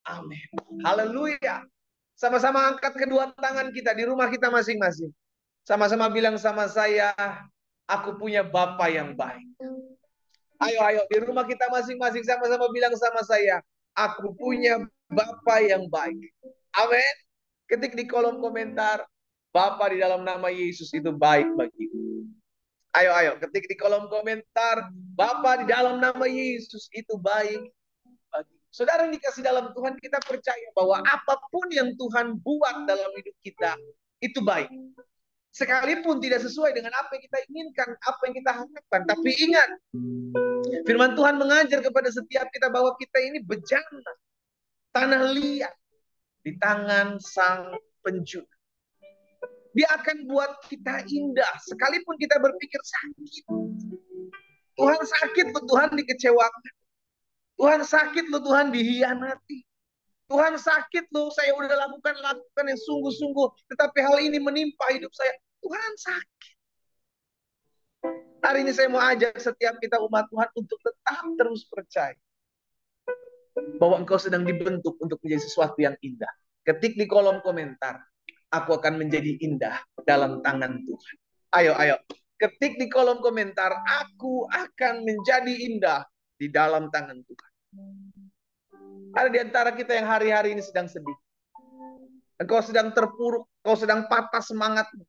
Amin. Haleluya. Sama-sama angkat kedua tangan kita di rumah kita masing-masing. Sama-sama bilang sama saya, aku punya Bapa yang baik. Ayo, ayo, di rumah kita masing-masing sama-sama bilang sama saya, aku punya Bapa yang baik. Amin. Ketik di kolom komentar, Bapa di dalam nama Yesus itu baik bagiku. Ayo, ayo, ketik di kolom komentar, Bapa di dalam nama Yesus itu baik bagi. Saudara yang dikasih dalam Tuhan, kita percaya bahwa apapun yang Tuhan buat dalam hidup kita, itu baik. Sekalipun tidak sesuai dengan apa yang kita inginkan, apa yang kita harapkan. Tapi ingat, firman Tuhan mengajar kepada setiap kita bahwa kita ini bejana, tanah liat di tangan Sang Penjuru. Dia akan buat kita indah, sekalipun kita berpikir sakit. Tuhan sakit, Tuhan dikecewakan. Tuhan sakit loh, Tuhan dihianati. Tuhan sakit loh, saya udah lakukan yang sungguh-sungguh, tetapi hal ini menimpa hidup saya. Tuhan sakit. Hari ini saya mau ajak setiap kita umat Tuhan untuk tetap terus percaya bahwa engkau sedang dibentuk untuk menjadi sesuatu yang indah. Ketik di kolom komentar, aku akan menjadi indah dalam tangan Tuhan. Ayo, ayo. Ketik di kolom komentar, aku akan menjadi indah di dalam tangan Tuhan. Ada di antara kita yang hari-hari ini sedang sedih. Engkau sedang terpuruk, engkau sedang patah semangatmu.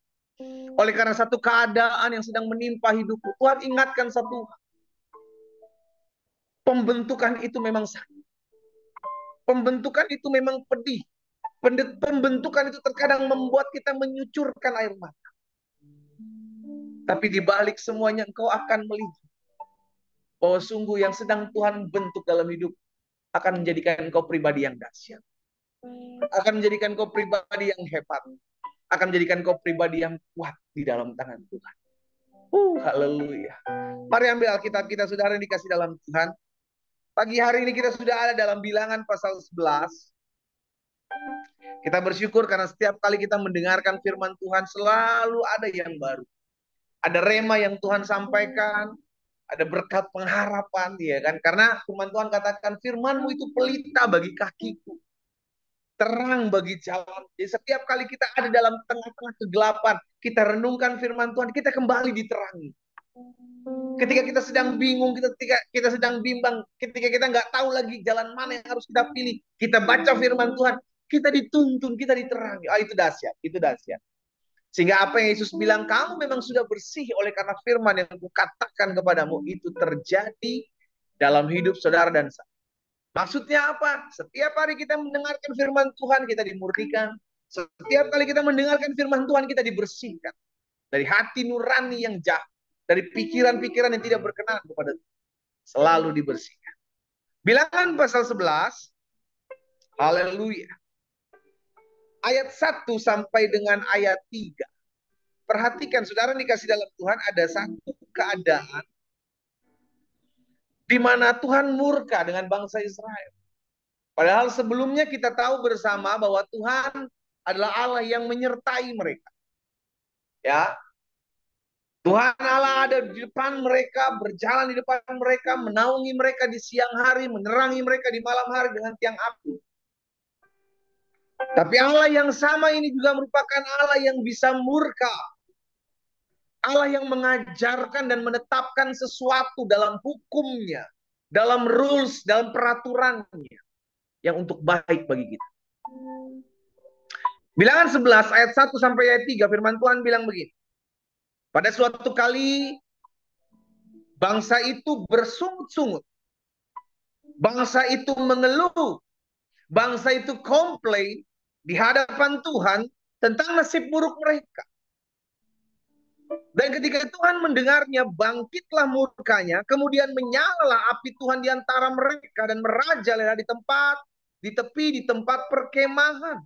Oleh karena satu keadaan yang sedang menimpa hidupmu. Tuhan ingatkan satu, pembentukan itu memang sakit. Pembentukan itu memang pedih. Pembentukan itu terkadang membuat kita menyucurkan air mata. Tapi di balik semuanya engkau akan melihat bahwa sungguh yang sedang Tuhan bentuk dalam hidup akan menjadikan engkau pribadi yang dahsyat. Akan menjadikan engkau pribadi yang hebat. Akan menjadikan engkau pribadi yang kuat di dalam tangan Tuhan. Haleluya. Mari ambil Alkitab kita, saudara yang dikasih dalam Tuhan. Pagi hari ini kita sudah ada dalam Bilangan pasal 11. Kita bersyukur karena setiap kali kita mendengarkan firman Tuhan selalu ada yang baru. Ada rema yang Tuhan sampaikan, ada berkat pengharapan, ya kan? Karena firman Tuhan katakan, firman-Mu itu pelita bagi kakiku, terang bagi jalan. Jadi setiap kali kita ada dalam tengah-tengah kegelapan, kita renungkan firman Tuhan, kita kembali diterangi. Ketika kita sedang bingung, ketika kita sedang bimbang, ketika kita nggak tahu lagi jalan mana yang harus kita pilih, kita baca firman Tuhan, kita dituntun, kita diterangi. Itu dahsyat, itu dahsyat. Sehingga apa yang Yesus bilang, kamu memang sudah bersih oleh karena firman yang kukatakan kepadamu, itu terjadi dalam hidup saudara dan saya. Maksudnya apa? Setiap hari kita mendengarkan firman Tuhan, kita dimurnikan. Setiap kali kita mendengarkan firman Tuhan, kita dibersihkan. Dari hati nurani yang jahat. Dari pikiran-pikiran yang tidak berkenan kepada Tuhan. Selalu dibersihkan. Bilangan pasal 11. Haleluya. Ayat 1 sampai dengan ayat 3. Perhatikan, saudara dikasih dalam Tuhan, ada satu keadaan di mana Tuhan murka dengan bangsa Israel. Padahal sebelumnya kita tahu bersama bahwa Tuhan adalah Allah yang menyertai mereka. Ya, Tuhan Allah ada di depan mereka, berjalan di depan mereka, menaungi mereka di siang hari, menerangi mereka di malam hari dengan tiang api. Tapi Allah yang sama ini juga merupakan Allah yang bisa murka. Allah yang mengajarkan dan menetapkan sesuatu dalam hukumnya, dalam rules, dalam peraturannya, yang untuk baik bagi kita. Bilangan 11 ayat 1 sampai ayat 3, firman Tuhan bilang begini. Pada suatu kali bangsa itu bersungut-sungut. Bangsa itu mengeluh. Bangsa itu komplain di hadapan Tuhan tentang nasib buruk mereka. Dan ketika Tuhan mendengarnya, bangkitlah murkanya, kemudian menyalalah api Tuhan di antara mereka dan merajalela di tepi di tempat perkemahan.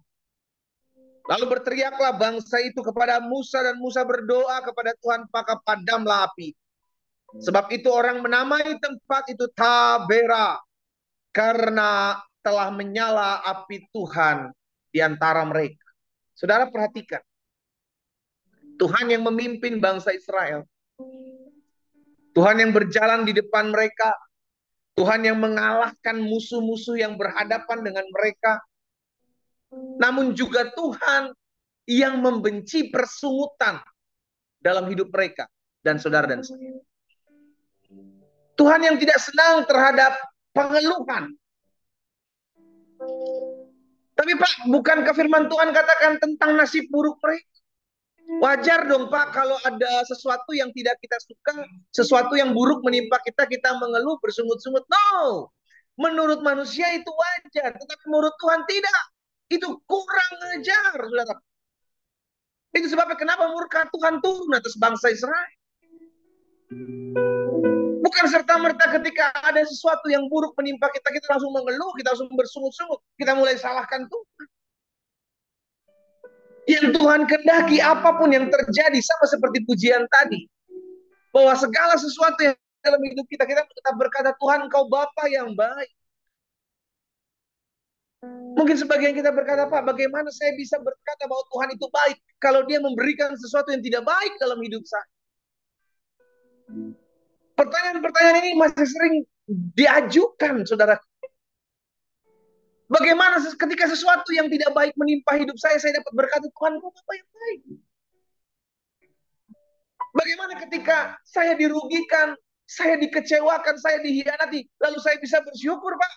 Lalu berteriaklah bangsa itu kepada Musa, dan Musa berdoa kepada Tuhan, maka padamlah api. Sebab itu orang menamai tempat itu Tabera, karena telah menyala api Tuhan di antara mereka. Saudara perhatikan, Tuhan yang memimpin bangsa Israel, Tuhan yang berjalan di depan mereka, Tuhan yang mengalahkan musuh-musuh yang berhadapan dengan mereka. Namun juga Tuhan yang membenci persungutan dalam hidup mereka dan saudara dan saya. Tuhan yang tidak senang terhadap pengeluhan. Tapi Pak, bukankah firman Tuhan katakan tentang nasib buruk mereka? Wajar dong Pak kalau ada sesuatu yang tidak kita suka, sesuatu yang buruk menimpa kita, kita mengeluh, bersungut-sungut. No, menurut manusia itu wajar, tetapi menurut Tuhan tidak. Itu kurang ajar, saudara. Itu sebabnya kenapa murka Tuhan turun atas bangsa Israel. Bukan serta-merta ketika ada sesuatu yang buruk menimpa kita, kita langsung mengeluh, kita langsung bersungut-sungut, kita mulai salahkan Tuhan. Yang Tuhan kehendaki apapun yang terjadi, sama seperti pujian tadi, bahwa segala sesuatu yang dalam hidup kita, kita tetap berkata, Tuhan Engkau Bapa yang baik. Mungkin sebagian kita berkata, Pak, bagaimana saya bisa berkata bahwa Tuhan itu baik kalau Dia memberikan sesuatu yang tidak baik dalam hidup saya? Pertanyaan-pertanyaan ini masih sering diajukan, saudara. Bagaimana ketika sesuatu yang tidak baik menimpa hidup saya dapat berkata, Tuhan Engkau Bapa yang baik. Bagaimana ketika saya dirugikan, saya dikecewakan, saya dihianati, lalu saya bisa bersyukur, Pak?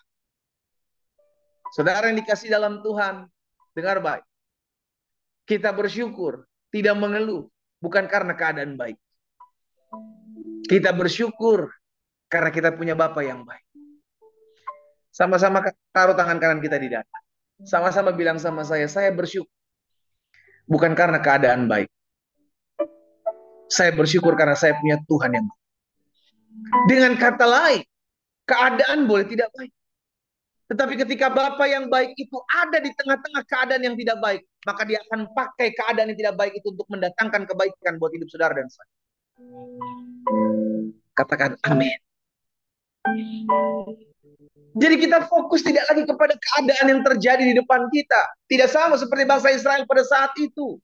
Saudara yang dikasih dalam Tuhan, dengar baik. Kita bersyukur, tidak mengeluh, bukan karena keadaan baik. Kita bersyukur karena kita punya Bapa yang baik. Sama-sama taruh tangan kanan kita di dada. Sama-sama bilang sama saya bersyukur. Bukan karena keadaan baik. Saya bersyukur karena saya punya Tuhan yang baik. Dengan kata lain, keadaan boleh tidak baik. Tetapi ketika Bapa yang baik itu ada di tengah-tengah keadaan yang tidak baik, maka Dia akan pakai keadaan yang tidak baik itu untuk mendatangkan kebaikan buat hidup saudara dan saya. Katakan amin. Jadi kita fokus tidak lagi kepada keadaan yang terjadi di depan kita. Tidak sama seperti bangsa Israel pada saat itu.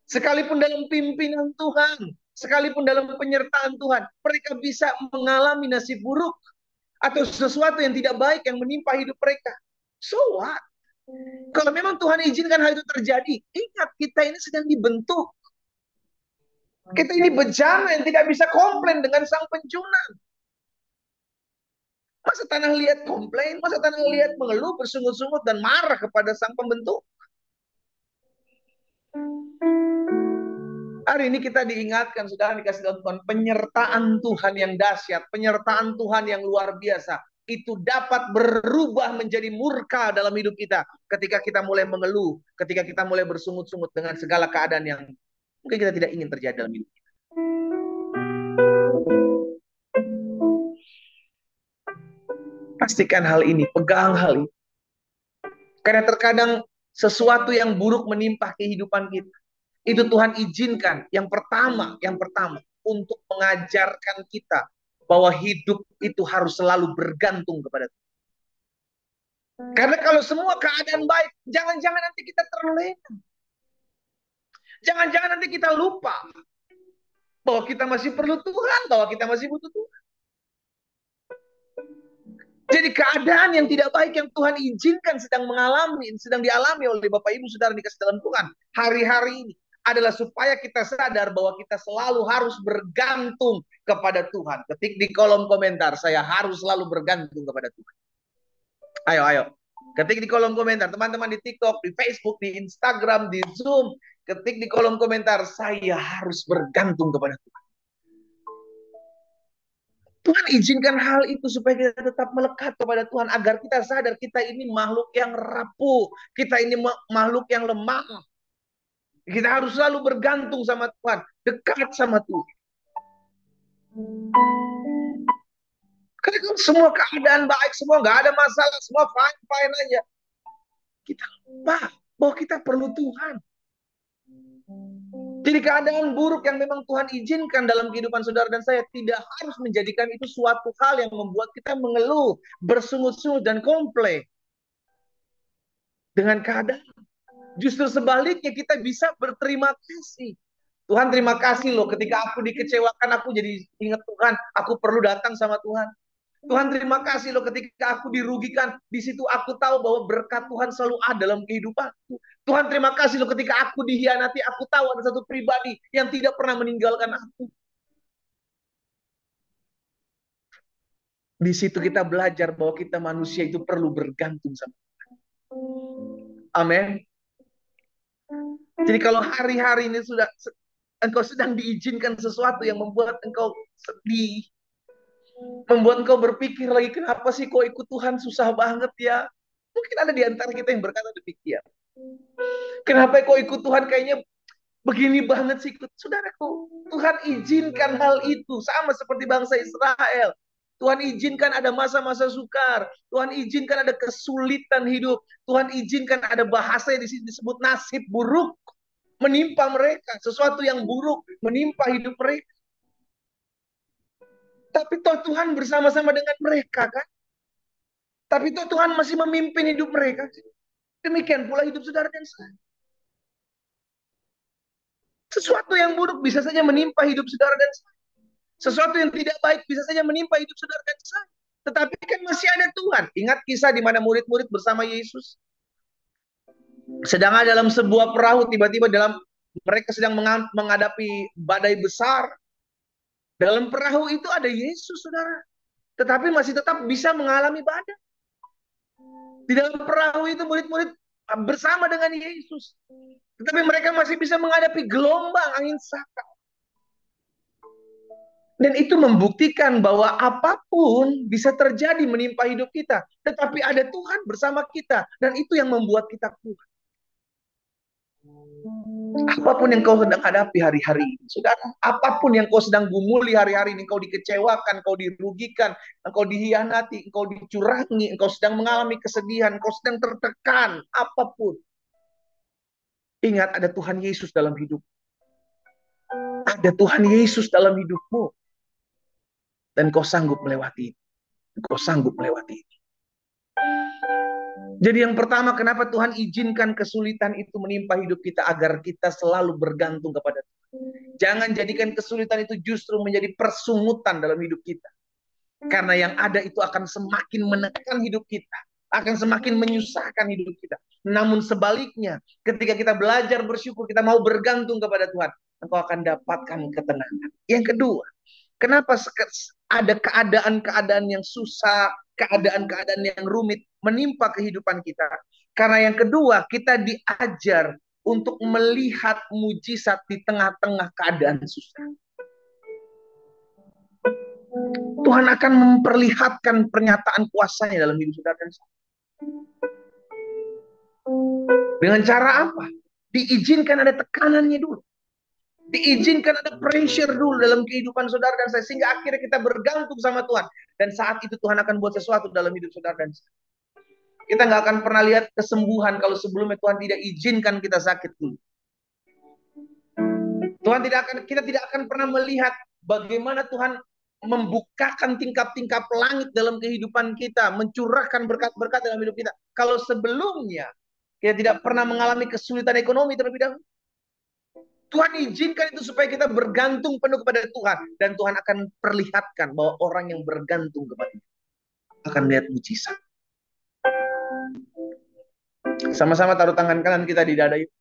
Sekalipun dalam pimpinan Tuhan, sekalipun dalam penyertaan Tuhan, mereka bisa mengalami nasib buruk atau sesuatu yang tidak baik yang menimpa hidup mereka. So what? Kalau memang Tuhan izinkan hal itu terjadi, ingat kita ini sedang dibentuk. Kita ini bejana yang tidak bisa komplain dengan Sang Penjunan. Masa tanah liat komplain, masa tanah liat mengeluh, bersungut-sungut dan marah kepada Sang Pembentuk. Hari ini kita diingatkan, sudah dikasih Tuhan, penyertaan Tuhan yang dahsyat, penyertaan Tuhan yang luar biasa. Itu dapat berubah menjadi murka dalam hidup kita. Ketika kita mulai mengeluh, ketika kita mulai bersungut-sungut dengan segala keadaan yang mungkin kita tidak ingin terjadi dalam hidup kita. Pastikan hal ini, pegang hal ini. Karena terkadang sesuatu yang buruk menimpa kehidupan kita. Itu Tuhan izinkan. Yang pertama untuk mengajarkan kita bahwa hidup itu harus selalu bergantung kepada Tuhan. Karena kalau semua keadaan baik, jangan-jangan nanti kita terlena. Jangan-jangan nanti kita lupa bahwa kita masih perlu Tuhan, bahwa kita masih butuh Tuhan. Jadi keadaan yang tidak baik yang Tuhan izinkan sedang dialami oleh Bapak Ibu Saudara dikasih dalam Tuhan hari-hari ini adalah supaya kita sadar bahwa kita selalu harus bergantung kepada Tuhan. Ketik di kolom komentar, saya harus selalu bergantung kepada Tuhan. Ayo. Ketik di kolom komentar, teman-teman di TikTok, di Facebook, di Instagram, di Zoom. Ketik di kolom komentar, saya harus bergantung kepada Tuhan. Tuhan izinkan hal itu supaya kita tetap melekat kepada Tuhan. Agar kita sadar kita ini makhluk yang rapuh. Kita ini makhluk yang lemah. Kita harus selalu bergantung sama Tuhan. Dekat sama Tuhan. Karena semua keadaan baik, semua nggak ada masalah, semua fine aja. Kita lupa bahwa kita perlu Tuhan. Jadi keadaan buruk yang memang Tuhan izinkan dalam kehidupan saudara dan saya tidak harus menjadikan itu suatu hal yang membuat kita mengeluh, bersungut-sungut dan komplain dengan keadaan. Justru sebaliknya kita bisa berterima kasih. Tuhan terima kasih loh ketika aku dikecewakan, aku jadi ingat Tuhan, aku perlu datang sama Tuhan. Tuhan terima kasih loh ketika aku dirugikan. Di situ aku tahu bahwa berkat Tuhan selalu ada dalam kehidupanku. Tuhan terima kasih loh ketika aku dihianati. Aku tahu ada satu pribadi yang tidak pernah meninggalkan aku. Di situ kita belajar bahwa kita manusia itu perlu bergantung sama Tuhan. Amin. Jadi kalau hari-hari ini sudah engkau sedang diizinkan sesuatu yang membuat engkau sedih, membuat engkau berpikir lagi, kenapa sih kok ikut Tuhan susah banget ya? Mungkin ada di antara kita yang berkata demikian. Kenapa kok ikut Tuhan kayaknya begini banget sih? Saudaraku, Tuhan izinkan hal itu. Sama seperti bangsa Israel. Tuhan izinkan ada masa-masa sukar. Tuhan izinkan ada kesulitan hidup. Tuhan izinkan ada bahasa yang disebut nasib buruk menimpa mereka. Sesuatu yang buruk menimpa hidup mereka. Tapi toh Tuhan bersama-sama dengan mereka kan. Tapi toh Tuhan masih memimpin hidup mereka. Demikian pula hidup saudara dan saya. Sesuatu yang buruk bisa saja menimpa hidup saudara dan saya. Sesuatu yang tidak baik bisa saja menimpa hidup saudara dan saya. Tetapi kan masih ada Tuhan. Ingat kisah di mana murid-murid bersama Yesus sedang ada dalam sebuah perahu, tiba-tiba mereka sedang menghadapi badai besar. Dalam perahu itu ada Yesus, saudara. Tetapi masih tetap bisa mengalami badai. Di dalam perahu itu murid-murid bersama dengan Yesus. Tetapi mereka masih bisa menghadapi gelombang angin sakau. Dan itu membuktikan bahwa apapun bisa terjadi menimpa hidup kita. Tetapi ada Tuhan bersama kita. Dan itu yang membuat kita kuat. Apapun yang kau sedang hadapi hari-hari ini, saudara. Apapun yang kau sedang gumuli hari-hari ini. Kau dikecewakan, kau dirugikan, kau dihianati, kau dicurangi, kau sedang mengalami kesedihan, kau sedang tertekan. Apapun. Ingat ada Tuhan Yesus dalam hidup. Ada Tuhan Yesus dalam hidupmu. Dan kau sanggup melewati itu. Kau sanggup melewati itu. Jadi yang pertama, kenapa Tuhan izinkan kesulitan itu menimpa hidup kita? Agar kita selalu bergantung kepada Tuhan. Jangan jadikan kesulitan itu justru menjadi persungutan dalam hidup kita. Karena yang ada itu akan semakin menekan hidup kita. Akan semakin menyusahkan hidup kita. Namun sebaliknya, ketika kita belajar bersyukur, kita mau bergantung kepada Tuhan, engkau akan dapatkan ketenangan. Yang kedua, kenapa ada keadaan-keadaan yang susah, keadaan-keadaan yang rumit menimpa kehidupan kita? Karena yang kedua, kita diajar untuk melihat mujizat di tengah-tengah keadaan susah. Tuhan akan memperlihatkan pernyataan kuasanya dalam hidup saudara dan saya. Dengan cara apa? Diizinkan ada tekanannya dulu. Diizinkan ada pressure dulu dalam kehidupan saudara dan saya. Sehingga akhirnya kita bergantung sama Tuhan. Dan saat itu Tuhan akan buat sesuatu dalam hidup saudara dan saya. Kita nggak akan pernah lihat kesembuhan kalau sebelumnya Tuhan tidak izinkan kita sakit dulu. Kita tidak akan pernah melihat bagaimana Tuhan membukakan tingkap-tingkap langit dalam kehidupan kita, mencurahkan berkat-berkat dalam hidup kita. Kalau sebelumnya kita tidak pernah mengalami kesulitan ekonomi terlebih dahulu. Tuhan izinkan itu supaya kita bergantung penuh kepada Tuhan. Dan Tuhan akan perlihatkan bahwa orang yang bergantung kepada-Nya akan lihat mujizat. Sama-sama taruh tangan kanan kita di dada itu.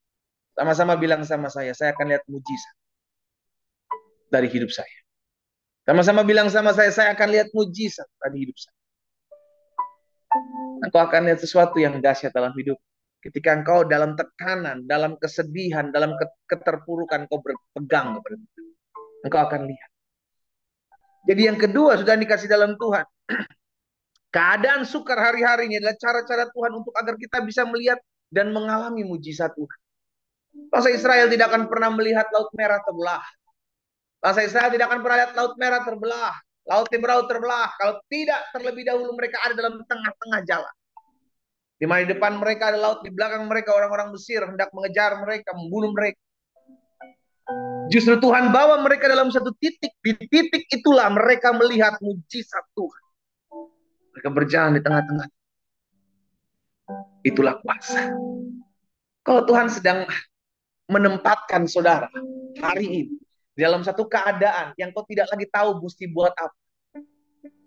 Sama-sama bilang sama saya akan lihat mujizat dari hidup saya. Sama-sama bilang sama saya akan lihat mujizat dari hidup saya. Engkau akan lihat sesuatu yang dahsyat dalam hidup. Ketika engkau dalam tekanan, dalam kesedihan, dalam keterpurukan, engkau berpegang kepada Tuhan. Engkau akan lihat. Jadi yang kedua sudah dikasih dalam Tuhan. Keadaan sukar hari-hari ini adalah cara-cara Tuhan untuk agar kita bisa melihat dan mengalami mujizat Tuhan. Bangsa Israel tidak akan pernah melihat Laut Merah terbelah. Bangsa Israel tidak akan pernah lihat Laut Merah terbelah. Laut Timur terbelah. Kalau tidak terlebih dahulu mereka ada dalam tengah-tengah jalan. Di mana di depan mereka ada laut, di belakang mereka orang-orang Mesir hendak mengejar mereka, membunuh mereka. Justru Tuhan bawa mereka dalam satu titik. Di titik itulah mereka melihat mujizat Tuhan. Mereka berjalan di tengah-tengah. Itulah kuasa. Kalau Tuhan sedang menempatkan saudara hari ini dalam satu keadaan yang kau tidak lagi tahu mesti buat apa.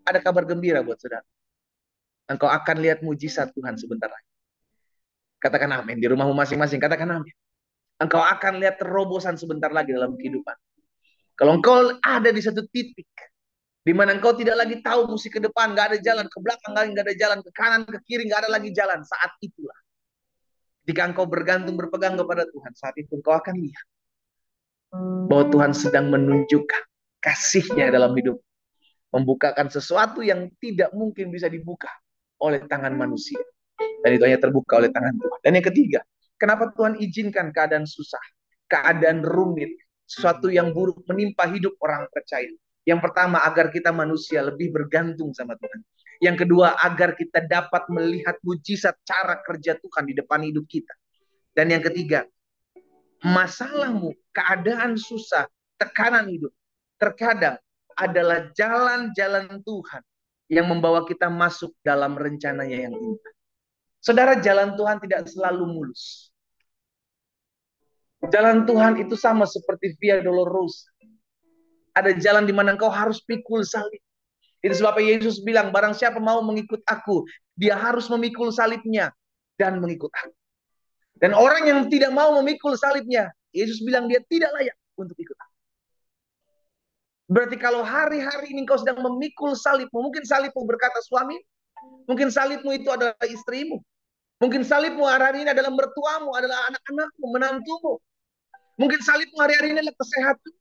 Ada kabar gembira buat saudara. Engkau akan lihat mujizat Tuhan sebentar lagi. Katakan amin. Di rumahmu masing-masing, katakan amin. Engkau akan lihat terobosan sebentar lagi dalam kehidupan. Kalau engkau ada di satu titik di mana engkau tidak lagi tahu mesti ke depan, nggak ada jalan, ke belakang nggak ada jalan, ke kanan, ke kiri nggak ada lagi jalan, saat itulah jika engkau bergantung berpegang kepada Tuhan, saat itu engkau akan lihat bahwa Tuhan sedang menunjukkan kasih-Nya dalam hidup, membukakan sesuatu yang tidak mungkin bisa dibuka oleh tangan manusia, dan itu hanya terbuka oleh tangan Tuhan. Dan yang ketiga, kenapa Tuhan izinkan keadaan susah, keadaan rumit, sesuatu yang buruk menimpa hidup orang percaya? Yang pertama, agar kita manusia lebih bergantung sama Tuhan. Yang kedua, agar kita dapat melihat mujizat cara kerja Tuhan di depan hidup kita. Dan yang ketiga, masalahmu, keadaan susah, tekanan hidup, terkadang adalah jalan-jalan Tuhan yang membawa kita masuk dalam rencananya yang indah. Saudara, jalan Tuhan tidak selalu mulus. Jalan Tuhan itu sama seperti Via Dolorosa. Ada jalan di mana engkau harus pikul salib. Itu sebabnya Yesus bilang, barang siapa mau mengikut aku, dia harus memikul salibnya dan mengikut aku. Dan orang yang tidak mau memikul salibnya, Yesus bilang dia tidak layak untuk ikut aku. Berarti kalau hari-hari ini engkau sedang memikul salibmu, mungkin salibmu berkata suami, mungkin salibmu itu adalah istrimu, mungkin salibmu hari-hari ini adalah mertuamu, adalah anak-anakmu, menantumu. Mungkin salibmu hari-hari ini adalah kesehatan.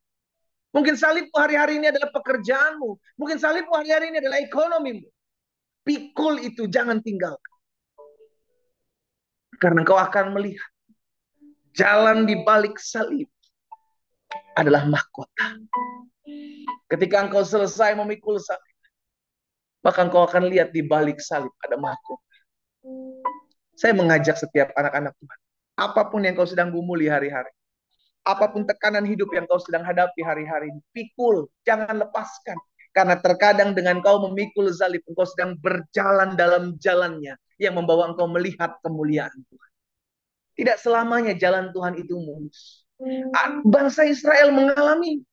Mungkin salibmu hari-hari ini adalah pekerjaanmu. Mungkin salibmu hari-hari ini adalah ekonomimu. Pikul itu, jangan tinggalkan. Karena engkau akan melihat jalan di balik salib adalah mahkota. Ketika engkau selesai memikul salib, maka engkau akan lihat di balik salib ada mahkota. Saya mengajak setiap anak-anak Tuhan, apapun yang kau sedang gumuli hari-hari, apapun tekanan hidup yang kau sedang hadapi hari-hari ini, pikul, jangan lepaskan. Karena terkadang dengan kau memikul salib, engkau sedang berjalan dalam jalannya yang membawa engkau melihat kemuliaan Tuhan. Tidak selamanya jalan Tuhan itu mulus. Bangsa Israel mengalami.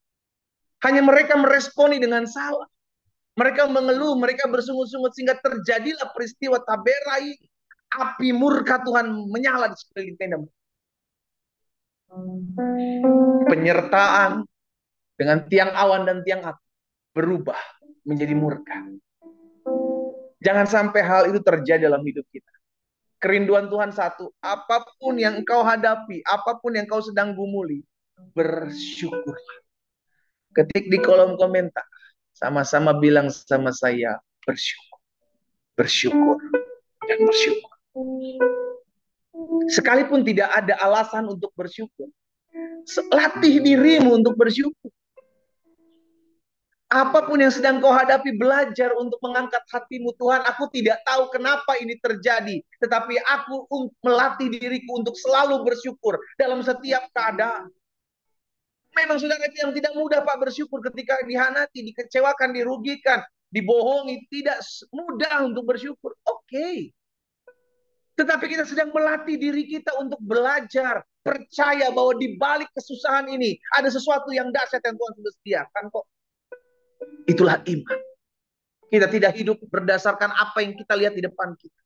Hanya mereka meresponi dengan salah. Mereka mengeluh, mereka bersungut-sungut sehingga terjadilah peristiwa taberai. Api murka Tuhan menyala di sekeliling tenda. Penyertaan dengan tiang awan dan tiang api berubah menjadi murka. Jangan sampai hal itu terjadi dalam hidup kita. Kerinduan Tuhan satu, apapun yang engkau hadapi, apapun yang kau sedang gumuli, bersyukurlah. Ketik di kolom komentar, sama-sama bilang sama saya, bersyukur, bersyukur, dan bersyukur. Sekalipun tidak ada alasan untuk bersyukur, latih dirimu untuk bersyukur. Apapun yang sedang kau hadapi, belajar untuk mengangkat hatimu. Tuhan, aku tidak tahu kenapa ini terjadi, tetapi aku melatih diriku untuk selalu bersyukur dalam setiap keadaan. Memang saudara, itu yang tidak mudah Pak, bersyukur ketika dihanati, dikecewakan, dirugikan, dibohongi. Tidak mudah untuk bersyukur. Oke. Tetapi kita sedang melatih diri kita untuk belajar. Percaya bahwa di balik kesusahan ini ada sesuatu yang dahsyat yang Tuhan sudah sediakan kok. Itulah iman. Kita tidak hidup berdasarkan apa yang kita lihat di depan kita.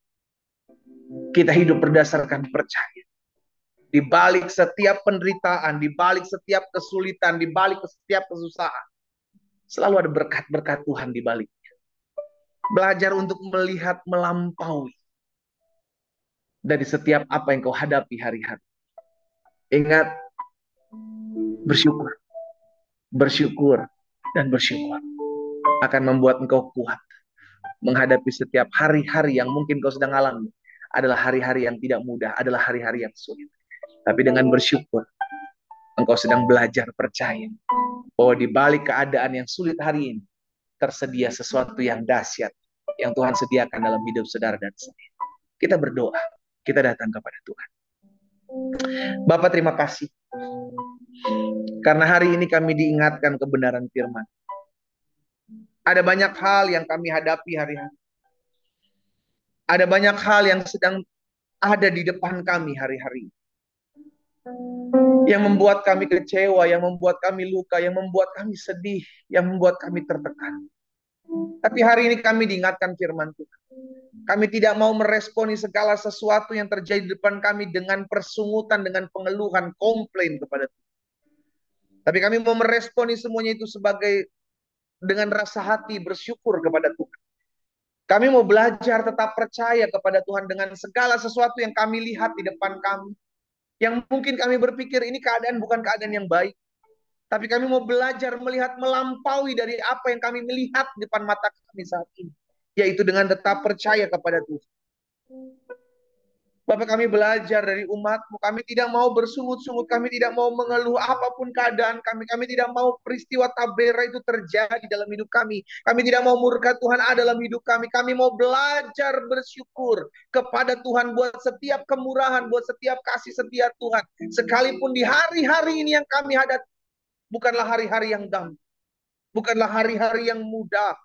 Kita hidup berdasarkan percaya. Di balik setiap penderitaan, di balik setiap kesulitan, di balik setiap kesusahan, selalu ada berkat-berkat Tuhan di baliknya. Belajar untuk melihat melampaui dari setiap apa yang kau hadapi hari-hari. Ingat, bersyukur, bersyukur, dan bersyukur akan membuat engkau kuat menghadapi setiap hari-hari yang mungkin kau sedang alami. Adalah hari-hari yang tidak mudah, adalah hari-hari yang sulit. Tapi dengan bersyukur, engkau sedang belajar percaya bahwa di balik keadaan yang sulit hari ini, tersedia sesuatu yang dahsyat yang Tuhan sediakan dalam hidup saudara dan saya. Kita berdoa, kita datang kepada Tuhan. Bapak, terima kasih. Karena hari ini kami diingatkan kebenaran firman. Ada banyak hal yang kami hadapi hari-hari. Ada banyak hal yang sedang ada di depan kami hari-hari. Yang membuat kami kecewa, yang membuat kami luka, yang membuat kami sedih, yang membuat kami tertekan. Tapi hari ini kami diingatkan firman Tuhan. Kami tidak mau meresponi segala sesuatu yang terjadi di depan kami dengan persungutan, dengan pengeluhan, komplain kepada Tuhan. Tapi kami mau meresponi semuanya itu sebagai dengan rasa hati bersyukur kepada Tuhan. Kami mau belajar tetap percaya kepada Tuhan dengan segala sesuatu yang kami lihat di depan kami. Yang mungkin kami berpikir ini keadaan bukan keadaan yang baik. Tapi kami mau belajar melihat melampaui dari apa yang kami melihat di depan mata kami saat ini. Yaitu dengan tetap percaya kepada Tuhan. Bapak, kami belajar dari umat-Mu. Kami tidak mau bersungut-sungut. Kami tidak mau mengeluh apapun keadaan kami. Kami tidak mau peristiwa tabera itu terjadi dalam hidup kami. Kami tidak mau murka Tuhan ada dalam hidup kami. Kami mau belajar bersyukur kepada Tuhan buat setiap kemurahan, buat setiap kasih setia Tuhan. Sekalipun di hari-hari ini yang kami hadapi bukanlah hari-hari yang damai. Bukanlah hari-hari yang mudah.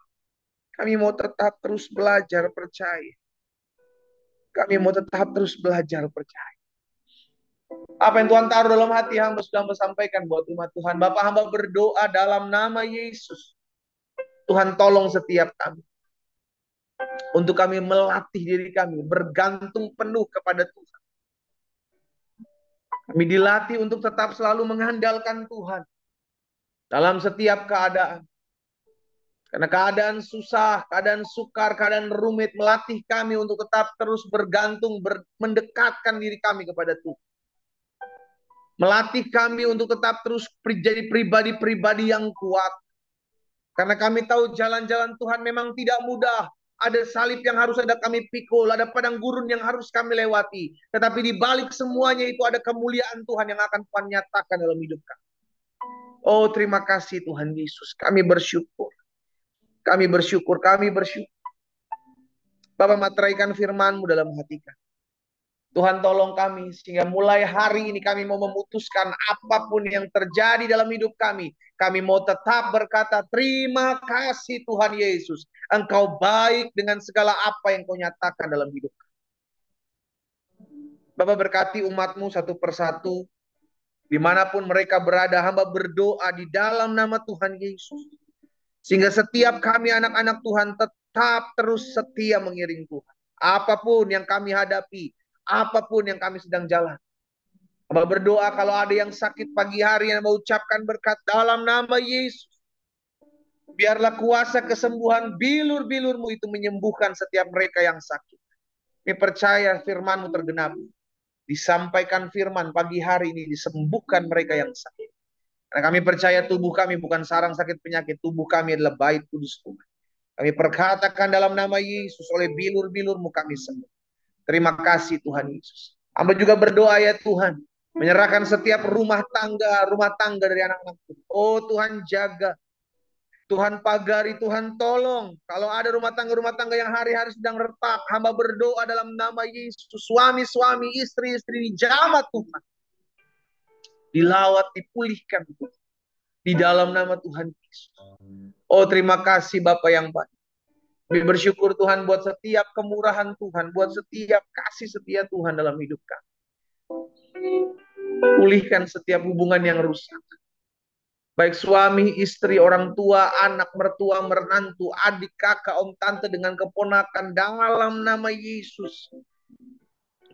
Kami mau tetap terus belajar percaya. Kami mau tetap terus belajar percaya. Apa yang Tuhan taruh dalam hati hamba sudah sampaikan buat umat Tuhan. Bapak, hamba berdoa dalam nama Yesus. Tuhan tolong setiap kami. Untuk kami melatih diri kami. Bergantung penuh kepada Tuhan. Kami dilatih untuk tetap selalu mengandalkan Tuhan. Dalam setiap keadaan. Karena keadaan susah, keadaan sukar, keadaan rumit melatih kami untuk tetap terus bergantung, mendekatkan diri kami kepada Tuhan. Melatih kami untuk tetap terus menjadi pribadi-pribadi yang kuat. Karena kami tahu jalan-jalan Tuhan memang tidak mudah. Ada salib yang harus ada kami pikul, ada padang gurun yang harus kami lewati. Tetapi di balik semuanya itu ada kemuliaan Tuhan yang akan Tuhan nyatakan dalam hidup kami. Oh, terima kasih Tuhan Yesus. Kami bersyukur. Kami bersyukur, kami bersyukur. Bapak, materaikan firman-Mu dalam hati kami. Tuhan tolong kami, sehingga mulai hari ini kami mau memutuskan apapun yang terjadi dalam hidup kami. Kami mau tetap berkata, terima kasih Tuhan Yesus. Engkau baik dengan segala apa yang Kau nyatakan dalam hidup kami. Bapak, berkati umat-Mu satu persatu. Dimanapun mereka berada, hamba berdoa di dalam nama Tuhan Yesus. Sehingga setiap kami anak-anak Tuhan tetap terus setia mengiring Tuhan. Apapun yang kami hadapi, apapun yang kami sedang jalan. Hamba berdoa kalau ada yang sakit pagi hari yang mau ucapkan berkat dalam nama Yesus. Biarlah kuasa kesembuhan bilur-bilur-Mu itu menyembuhkan setiap mereka yang sakit. Kami percaya firman-Mu tergenapi. Disampaikan firman pagi hari ini disembuhkan mereka yang sakit. Karena kami percaya tubuh kami bukan sarang sakit penyakit. Tubuh kami adalah bait kudus Tuhan. Kami perkatakan dalam nama Yesus, oleh bilur-bilur-Mu kami sembuh. Terima kasih Tuhan Yesus. Hamba juga berdoa ya Tuhan. Menyerahkan setiap rumah tangga dari anak-anak. Oh Tuhan jaga. Tuhan pagari, Tuhan tolong. Kalau ada rumah tangga yang hari-hari sedang retak. Hamba berdoa dalam nama Yesus. Suami-suami, istri-istri dijamah Tuhan. Dilawat, dipulihkan Tuhan. Di dalam nama Tuhan Yesus. Oh terima kasih Bapak yang baik. Kami bersyukur Tuhan buat setiap kemurahan Tuhan. Buat setiap kasih setia Tuhan dalam hidup kami. Pulihkan setiap hubungan yang rusak. Baik suami, istri, orang tua, anak, mertua, menantu, adik, kakak, om, tante dengan keponakan. Dalam nama Yesus.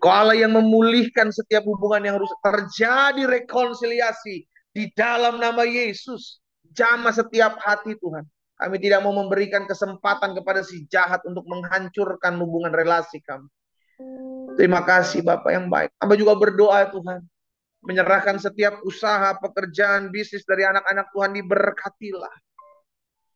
Kau Allah yang memulihkan setiap hubungan yang rusak. Terjadi rekonsiliasi di dalam nama Yesus. Jamah setiap hati Tuhan. Kami tidak mau memberikan kesempatan kepada si jahat untuk menghancurkan hubungan relasi kami. Terima kasih Bapak yang baik. Hamba juga berdoa Tuhan. Menyerahkan setiap usaha, pekerjaan, bisnis dari anak-anak Tuhan diberkatilah.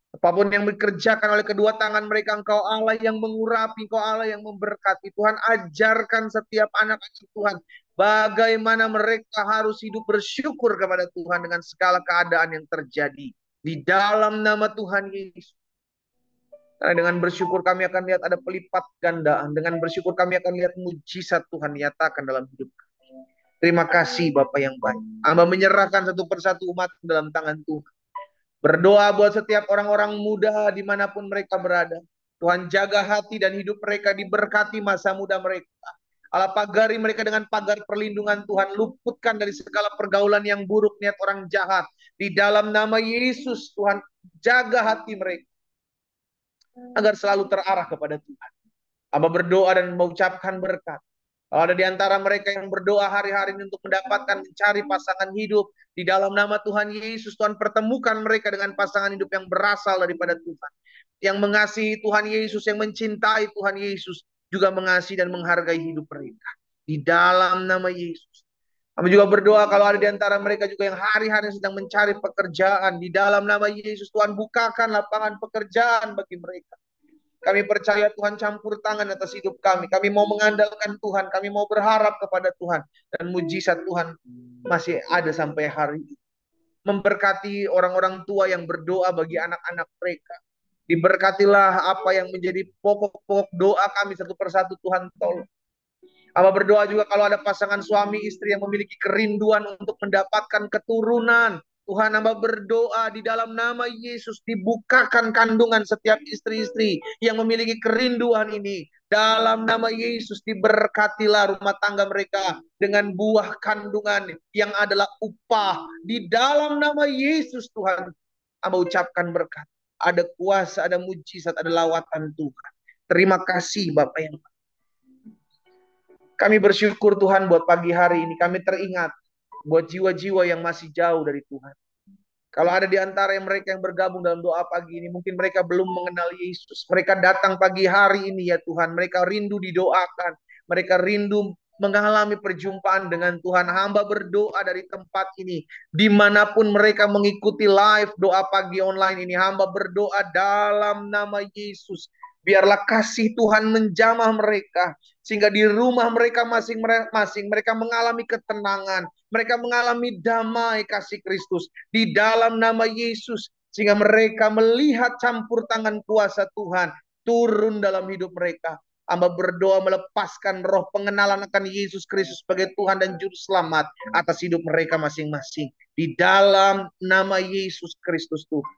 Apapun yang dikerjakan oleh kedua tangan mereka, Engkau Allah yang mengurapi, Engkau Allah yang memberkati. Tuhan ajarkan setiap anak-anak Tuhan bagaimana mereka harus hidup bersyukur kepada Tuhan dengan segala keadaan yang terjadi. Di dalam nama Tuhan Yesus. Karena dengan bersyukur kami akan lihat ada pelipat gandaan. Dengan bersyukur kami akan lihat mujizat Tuhan nyatakan dalam hidup kami. Terima kasih Bapak yang baik. Hamba menyerahkan satu persatu umat dalam tangan Tuhan. Berdoa buat setiap orang-orang muda dimanapun mereka berada. Tuhan jaga hati dan hidup mereka, diberkati masa muda mereka. Allah pagari mereka dengan pagar perlindungan Tuhan. Luputkan dari segala pergaulan yang buruk, niat orang jahat. Di dalam nama Yesus Tuhan jaga hati mereka. agar selalu terarah kepada Tuhan. Hamba berdoa dan mengucapkan berkat. Kalau ada di antara mereka yang berdoa hari-hari ini untuk mendapatkan mencari pasangan hidup, di dalam nama Tuhan Yesus, Tuhan pertemukan mereka dengan pasangan hidup yang berasal daripada Tuhan. Yang mengasihi Tuhan Yesus, yang mencintai Tuhan Yesus, juga mengasihi dan menghargai hidup mereka. Di dalam nama Yesus. Kami juga berdoa kalau ada di antara mereka juga yang hari-hari sedang mencari pekerjaan. Di dalam nama Yesus, Tuhan bukakan lapangan pekerjaan bagi mereka. Kami percaya Tuhan campur tangan atas hidup kami. Kami mau mengandalkan Tuhan. Kami mau berharap kepada Tuhan. Dan mujizat Tuhan masih ada sampai hari ini. Memberkati orang-orang tua yang berdoa bagi anak-anak mereka. Diberkatilah apa yang menjadi pokok-pokok doa kami satu persatu, Tuhan tolong. Hamba berdoa juga kalau ada pasangan suami istri yang memiliki kerinduan untuk mendapatkan keturunan. Tuhan, hamba berdoa di dalam nama Yesus, dibukakan kandungan setiap istri-istri yang memiliki kerinduan ini. Dalam nama Yesus, diberkatilah rumah tangga mereka dengan buah kandungan yang adalah upah. Di dalam nama Yesus, Tuhan, hamba ucapkan berkat. Ada kuasa, ada mujizat, ada lawatan Tuhan. Terima kasih Bapak yang kami bersyukur Tuhan buat pagi hari ini. Kami teringat buat jiwa-jiwa yang masih jauh dari Tuhan. Kalau ada di antara mereka yang bergabung dalam doa pagi ini, mungkin mereka belum mengenal Yesus. Mereka datang pagi hari ini ya Tuhan. Mereka rindu didoakan. Mereka rindu mengalami perjumpaan dengan Tuhan. Hamba berdoa dari tempat ini. Dimanapun mereka mengikuti live doa pagi online ini. Hamba berdoa dalam nama Yesus. Biarlah kasih Tuhan menjamah mereka. Sehingga di rumah mereka masing-masing mereka mengalami ketenangan. Mereka mengalami damai kasih Kristus. Di dalam nama Yesus. Sehingga mereka melihat campur tangan kuasa Tuhan. Turun dalam hidup mereka. Hamba berdoa melepaskan roh pengenalan akan Yesus Kristus sebagai Tuhan dan Juru Selamat atas hidup mereka masing-masing. Di dalam nama Yesus Kristus Tuhan.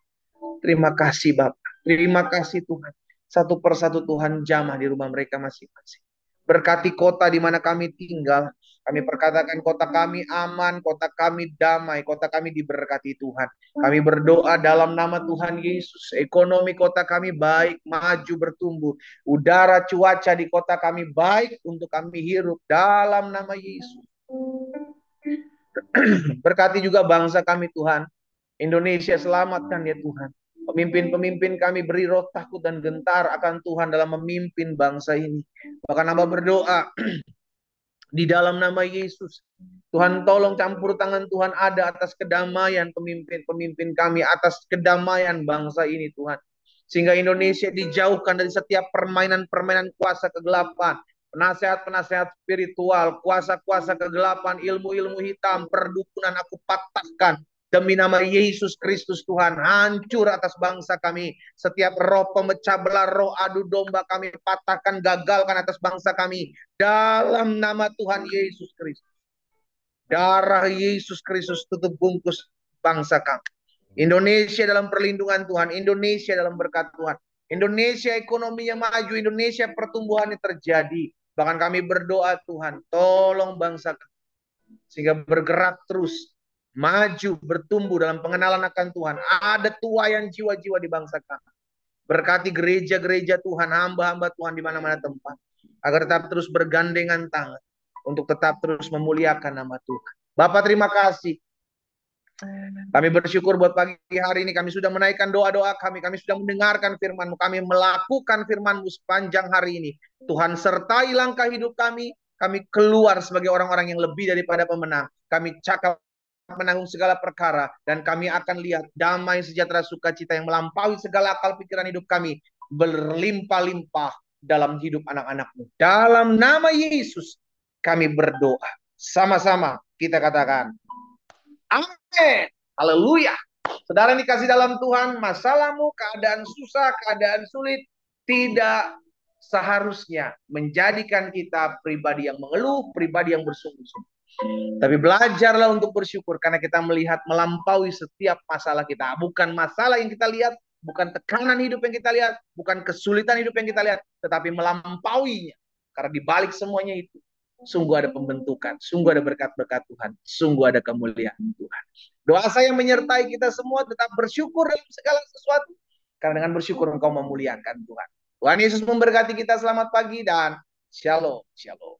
Terima kasih Bapak. Terima kasih Tuhan. Satu persatu Tuhan jamah di rumah mereka masing-masing. Berkati kota di mana kami tinggal. Kami perkatakan kota kami aman, kota kami damai, kota kami diberkati Tuhan. Kami berdoa dalam nama Tuhan Yesus. Ekonomi kota kami baik, maju, bertumbuh. Udara cuaca di kota kami baik untuk kami hirup dalam nama Yesus. Berkati juga bangsa kami Tuhan. Indonesia selamatkan ya Tuhan. Pemimpin-pemimpin kami beri roh takut dan gentar akan Tuhan dalam memimpin bangsa ini. Bahkan hamba berdoa di dalam nama Yesus. Tuhan tolong campur tangan Tuhan ada atas kedamaian pemimpin-pemimpin kami. Atas kedamaian bangsa ini Tuhan. Sehingga Indonesia dijauhkan dari setiap permainan-permainan kuasa kegelapan. Penasehat-penasehat spiritual, kuasa-kuasa kegelapan, ilmu-ilmu hitam, perdukunan aku patahkan. Demi nama Yesus Kristus Tuhan, hancur atas bangsa kami. Setiap roh pemecah belah, roh adu domba kami patahkan, gagalkan atas bangsa kami. Dalam nama Tuhan Yesus Kristus. Darah Yesus Kristus tutup bungkus bangsa kami. Indonesia dalam perlindungan Tuhan. Indonesia dalam berkat Tuhan. Indonesia ekonominya maju. Indonesia pertumbuhannya terjadi. Bahkan kami berdoa Tuhan, tolong bangsa kami. Sehingga bergerak terus. Maju, bertumbuh dalam pengenalan akan Tuhan. Ada tuayan jiwa-jiwa di bangsa kami. Berkati gereja-gereja Tuhan, hamba-hamba Tuhan di mana-mana tempat. Agar tetap terus bergandengan tangan. Untuk tetap terus memuliakan nama Tuhan. Bapak terima kasih. Kami bersyukur buat pagi hari ini. Kami sudah menaikkan doa-doa kami. Kami sudah mendengarkan firman-Mu. Kami melakukan firman-Mu sepanjang hari ini. Tuhan sertai langkah hidup kami. Kami keluar sebagai orang-orang yang lebih daripada pemenang. Kami cakap menanggung segala perkara, dan kami akan lihat damai sejahtera sukacita yang melampaui segala akal pikiran hidup kami berlimpah-limpah dalam hidup anak-anak-Mu. Dalam nama Yesus kami berdoa. Sama-sama kita katakan amin. Haleluya. Saudara yang dikasih dalam Tuhan, masalahmu, keadaan susah, keadaan sulit tidak seharusnya menjadikan kita pribadi yang mengeluh, pribadi yang bersungguh-sungguh. Tapi belajarlah untuk bersyukur karena kita melihat melampaui setiap masalah kita. Bukan masalah yang kita lihat, bukan tekanan hidup yang kita lihat, bukan kesulitan hidup yang kita lihat, tetapi melampauinya. Karena di balik semuanya itu, sungguh ada pembentukan, sungguh ada berkat-berkat Tuhan, sungguh ada kemuliaan Tuhan. Doa saya menyertai kita semua tetap bersyukur dalam segala sesuatu. Karena dengan bersyukur engkau memuliakan Tuhan. Tuhan Yesus memberkati kita. Selamat pagi dan shalom. Shalom.